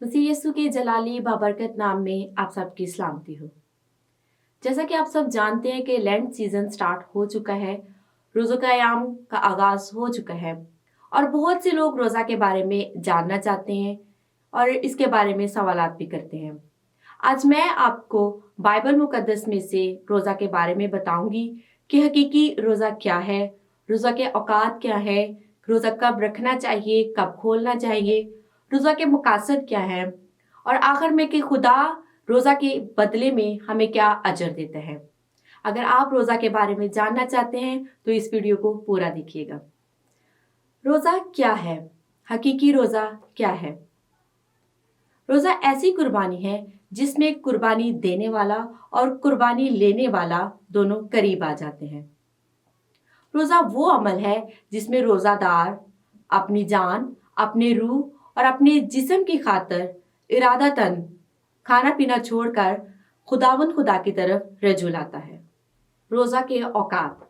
मसीह यीशु के जलाली बाबरकत नाम में आप सबकी सलामती हो। जैसा कि आप सब जानते हैं कि लेंट सीजन स्टार्ट हो चुका है, रोज़ों का क़याम का आगाज़ हो चुका है और बहुत से लोग रोज़ा के बारे में जानना चाहते हैं और इसके बारे में सवालात भी करते हैं। आज मैं आपको बाइबल मुकद्दस में से रोज़ा के बारे में बताऊंगी कि हकीकी रोज़ा क्या है, रोज़ा के औकात क्या है, रोज़ा कब रखना चाहिए, कब खोलना चाहिए, रोज़ा के मकासद क्या है और आखिर में कि खुदा रोज़ा के बदले में हमें क्या अजर देता है। अगर आप रोज़ा के बारे में जानना चाहते हैं तो इस वीडियो को पूरा देखिएगा। रोज़ा क्या है? हकीकी रोज़ा क्या है? रोज़ा ऐसी कुर्बानी है जिसमें कुर्बानी देने वाला और कुर्बानी लेने वाला दोनों करीब आ जाते हैं। रोज़ा वो अमल है जिसमें रोज़ादार अपनी जान, अपने रूह और अपने जिस्म की खातिर इरादतन खाना पीना छोड़कर खुदावंद खुदा की तरफ रजू लाता है। रोज़ा के औकात,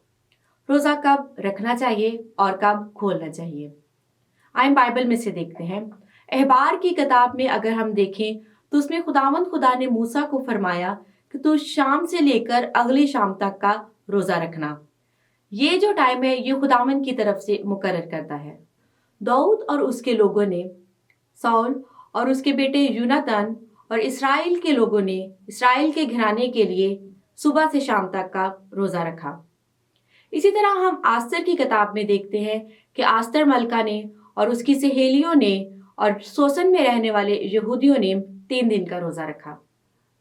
रोज़ा कब रखना चाहिए और कब खोलना चाहिए। आइए बाइबल में से देखते हैं। अहबार की किताब में अगर हम देखें तो उसमें खुदावंद खुदा ने मूसा को फरमाया कि तू शाम से लेकर अगली शाम तक का रोज़ा रखना। ये जो टाइम है ये खुदावंद की तरफ से मुकर्रर करता है। दाऊद और उसके लोगों ने, साउल और उसके बेटे यूनातन और इसराइल के लोगों ने इसराइल के घराने के लिए सुबह से शाम तक का रोज़ा रखा। इसी तरह हम आस्तर की किताब में देखते हैं कि आस्तर मलका ने और उसकी सहेलियों ने और सोसन में रहने वाले यहूदियों ने 3 दिन का रोज़ा रखा।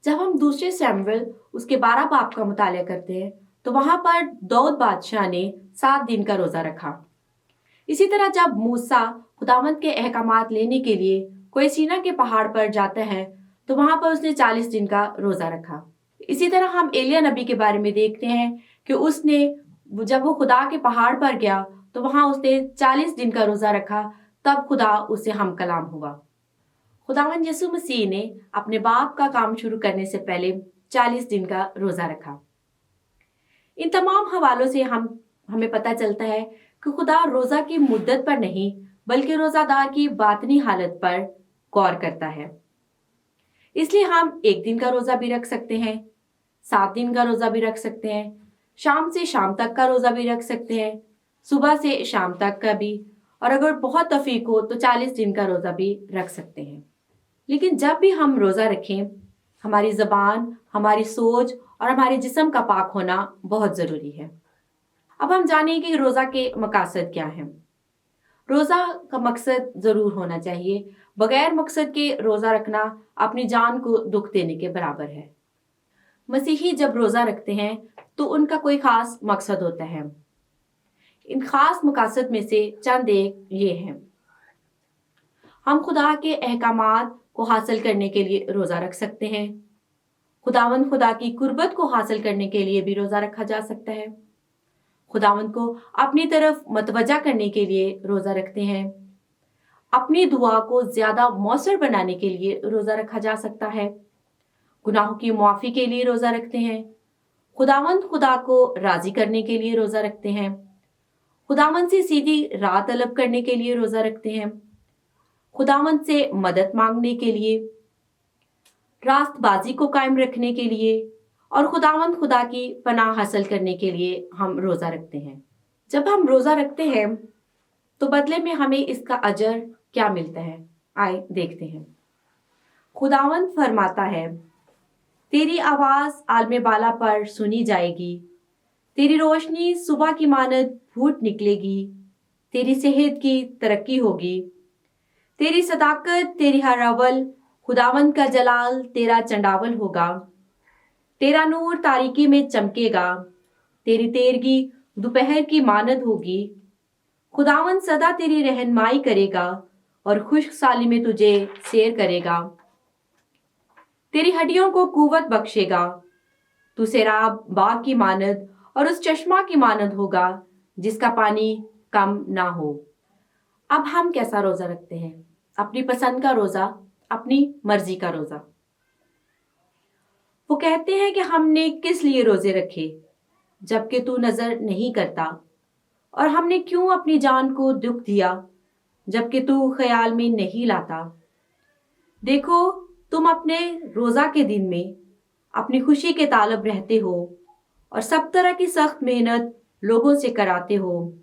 जब हम दूसरे सैमुएल उसके 12 बाब का मुताला करते हैं तो वहां पर दाऊद बादशाह ने 7 दिन का रोज़ा रखा। इसी तरह जब मूसा खुदावंद के अहकामात लेने के लिए कोई सीना के पहाड़ पर जाता है तो वहां पर उसने 40 दिन का रोज़ा रखा। इसी तरह हम एलिया नबी के बारे में देखते हैं कि उसने जब वो खुदा के पहाड़ पर गया तो वहां उसने 40 दिन का रोज़ा रखा, तब खुदा उससे हम कलाम हुआ। खुदावंद यीशु मसीह ने अपने बाप का काम शुरू करने से पहले 40 दिन का रोज़ा रखा। इन तमाम हवालों से हमें पता चलता है कि खुदा रोज़ा की मुद्दत पर नहीं बल्कि रोज़ादार की बातनी हालत पर गौर करता है। इसलिए हम 1 दिन का रोज़ा भी रख सकते हैं, 7 दिन का रोज़ा भी रख सकते हैं, शाम से शाम तक का रोज़ा भी रख सकते हैं, सुबह से शाम तक का भी, और अगर बहुत तौफीक हो तो 40 दिन का रोज़ा भी रख सकते हैं। लेकिन जब भी हम रोज़ा रखें, हमारी ज़बान, हमारी सोच और हमारे जिस्म का पाक होना बहुत ज़रूरी है। अब हम जानें कि रोज़ा के मकासद क्या हैं। रोज़ा का मकसद ज़रूर होना चाहिए। बगैर मकसद के रोज़ा रखना अपनी जान को दुख देने के बराबर है। मसीही जब रोज़ा रखते हैं तो उनका कोई ख़ास मकसद होता है। इन ख़ास मकासद में से चंद एक ये हैं। हम खुदा के अहकामात को हासिल करने के लिए रोज़ा रख सकते हैं। खुदावंद खुदा की कुर्बत को हासिल करने के लिए भी रोज़ा रखा जा सकता है। खुदावंद को अपनी तरफ मतवजा करने के लिए रोज़ा रखते हैं। अपनी दुआ को ज़्यादा मौसर बनाने के लिए रोज़ा रखा जा सकता है। गुनाहों की मुआफ़ी के लिए रोज़ा रखते हैं। खुदावंद खुदा को राज़ी करने के लिए रोज़ा रखते हैं। खुदावंद से सीधी राह तलब करने के लिए रोज़ा रखते हैं। खुदावंद से मदद मांगने के लिए, रास्तबाजी को कायम रखने के लिए और खुदावंद खुदा की पनाह हासिल करने के लिए हम रोज़ा रखते हैं। जब हम रोज़ा रखते हैं तो बदले में हमें इसका अजर क्या मिलता है, आए देखते हैं। खुदावंद फरमाता है, तेरी आवाज़ आलमे बाला पर सुनी जाएगी, तेरी रोशनी सुबह की मानद फूट निकलेगी, तेरी सेहत की तरक्की होगी, तेरी सदाकत तेरी हर अवल, खुदावंद का जलाल तेरा चंडावल होगा, तेरा नूर तारीकी में चमकेगा, तेरी तेरगी दोपहर की मानद होगी, खुदावंद सदा तेरी रहनुमाई करेगा और खुशहाली में तुझे सैर करेगा, तेरी हड्डियों को कुव्वत बख्शेगा, तू सैराब बाग की मानद और उस चश्मा की मानद होगा जिसका पानी कम ना हो। अब हम कैसा रोज़ा रखते हैं? अपनी पसंद का रोज़ा, अपनी मर्जी का रोज़ा। वो कहते हैं कि हमने किस लिए रोज़े रखे जबकि तू नज़र नहीं करता, और हमने क्यों अपनी जान को दुख दिया जबकि तू ख्याल में नहीं लाता। देखो, तुम अपने रोजा के दिन में अपनी खुशी के तालब रहते हो और सब तरह की सख्त मेहनत लोगों से कराते हो।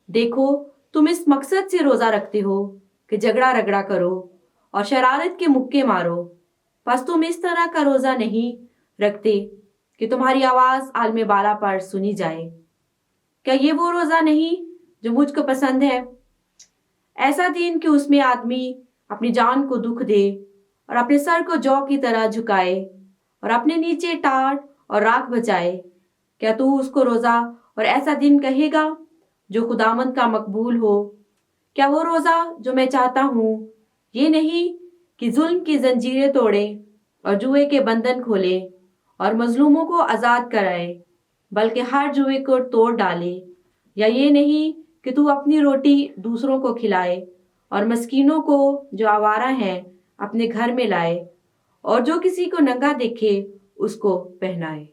देखो, तुम इस मकसद से रोजा रखते हो कि झगड़ा रगड़ा करो और शरारत के मुक्के मारो। बस तुम इस तरह का रोजा नहीं रखते कि तुम्हारी आवाज आलमे बाला पर सुनी जाए। क्या ये वो रोजा नहीं जो मुझको पसंद है? ऐसा दिन कि उसमें आदमी अपनी जान को दुख दे और अपने सर को जौ की तरह झुकाए और अपने नीचे टाट और राख बचाए। क्या तू उसको रोजा और ऐसा दिन कहेगा जो खुदामंद का मकबूल हो? क्या वो रोजा जो मैं चाहता हूँ ये नहीं कि जुल्म की जंजीरें तोड़े और जुए के बंधन खोले और मजलूमों को आजाद कराए, बल्कि हर जुए को तोड़ डाले? या ये नहीं कि तू अपनी रोटी दूसरों को खिलाए और मस्कीनों को जो आवारा हैं अपने घर में लाए और जो किसी को नंगा देखे उसको पहनाए?